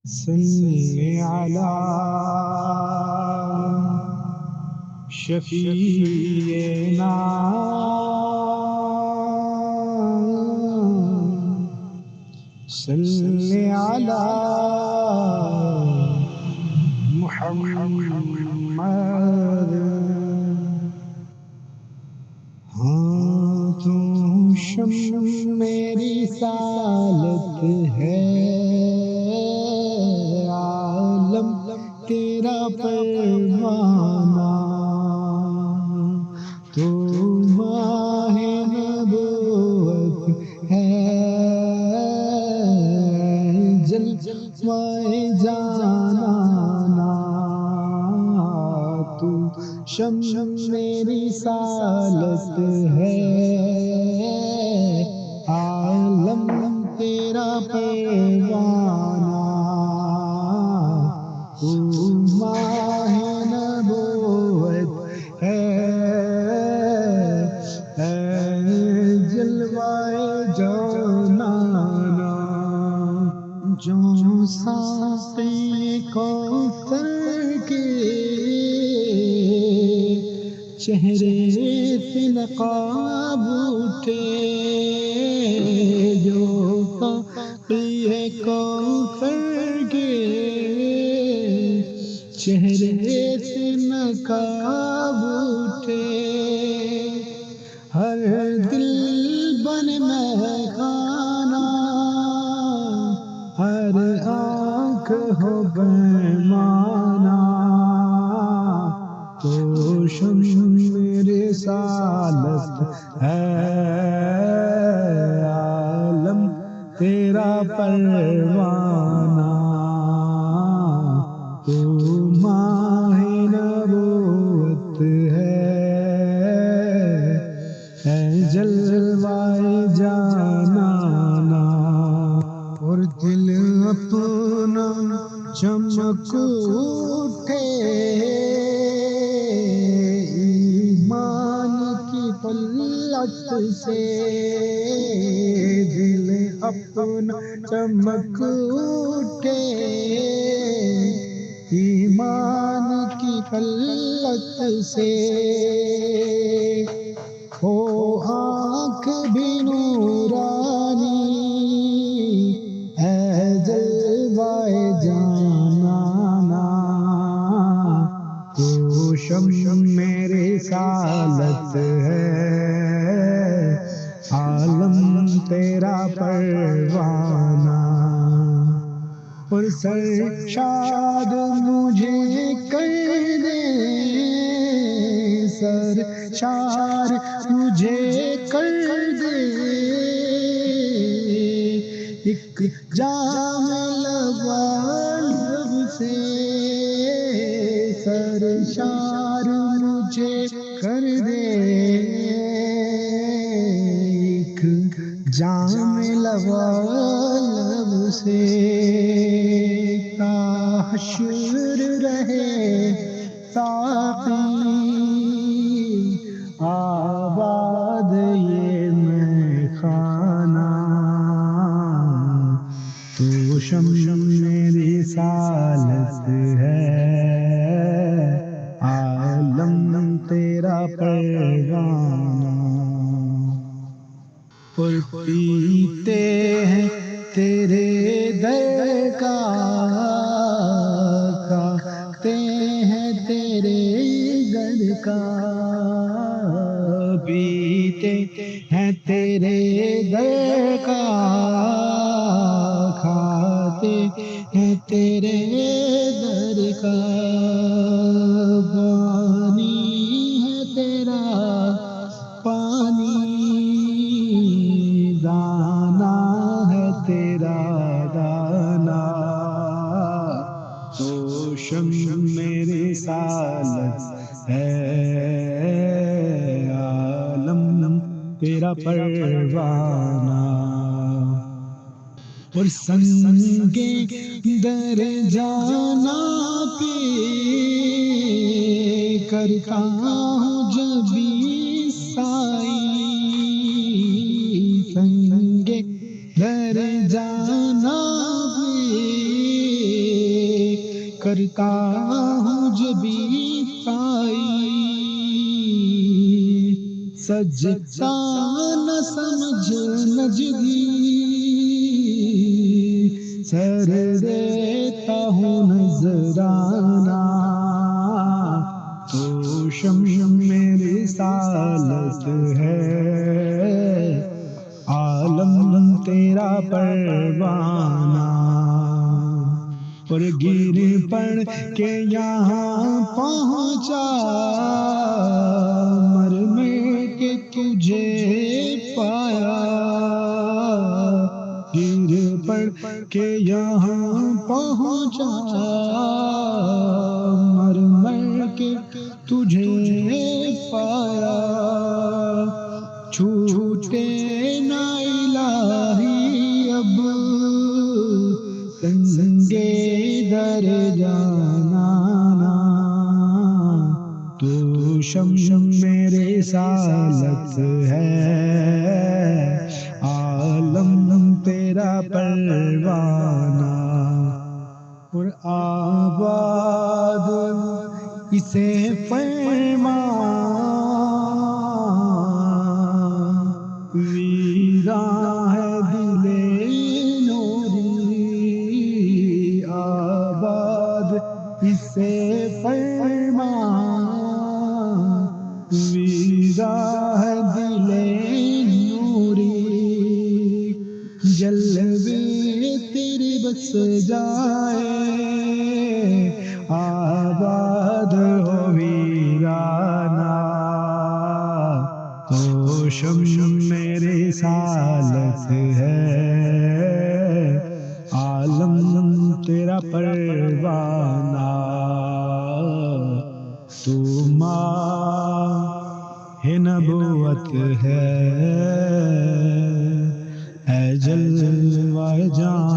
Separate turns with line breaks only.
صلی علی شفیعنا صلی علی محمد۔ ہاں تو شمع رسالت ہے، عالم تیرا پروانہ، تو ماہ نبوت ہے، جلوہ جانانا، تو شمع رسالت ہے، عالم تیرا پروانہ، تو ماہ نبوت ہے، جلوہ جانانا، جو ساقی کوثر کے چہرے سے نقاب اٹھے، جو ساقی کوثر کے چہرے سے نقاب اٹھے، ہر دل بن میخانہ، ہر آنکھ ہو پیمانہ، تو شمع رسالت ہے، عالم تیرا پروانہ، تو ماہ نبوت ہے، جلوہ جانانا، اور دل اپنا چمک اٹھے، ایمان کی طلعت سے، دل اپنا چمک اٹھے، ایمان کی طلعت سے، ہو آنکھ بھی نورانی، ہے جلوہ جانانا، تو شمع رسالت ہے، عالم تیرا پروانہ، اور سرشاد مجھے کر دے، سرشار مجھے کر دے، ایک جام لبالب سے، سرشار مجھے کر دے، ایک جام لبالب سے، تا حشر رہے ساقی آباد یہ میخانہ، تو شمع رسالت ہے، عالم تیرا پروانہ، اور پیتے ہیں تیرے در کا، کھاتے ہیں تیرے در کا، پیتے ہیں تیرے در کا، کھاتے ہیں تیرے در کا، پانی ہے تیرا پانی، دانا ہے تیرا دانا، تو شمع رسالت ہے، عالم تیرا پروانہ، اور سنگے در جانا پہ کرتا ہوں جب سائی، سنگے در جانا پہ کرتا ہوں جبھی سائی، سجدہ نہ سمجھ نجدی، سر دیتا ہوں نذرانہ، تو شم میری رسالت ہے، عالم تیرا پروانہ، اور گر پڑ کے یہاں پہنچا، مر مر کے تجھے پایا، گر پڑ کے یہاں پہنچا، مر مر کے تجھے پایا، چھوٹے نہ الہی اب سنگے در جانا، تو شم میرے رسالت ہے، عالم تیرا پروانہ، اور آباد اسے فرما، ویراں ہے دل نوری، آباد اسے فرما، ویراں ہے دل نوری، جلوے تیرے بس جائے، آباد ہو ویرانہ، تو شم میرے رسالت ہے، عالم تیرا پروانہ، تو ماہ نبوت ہے جلوہ جان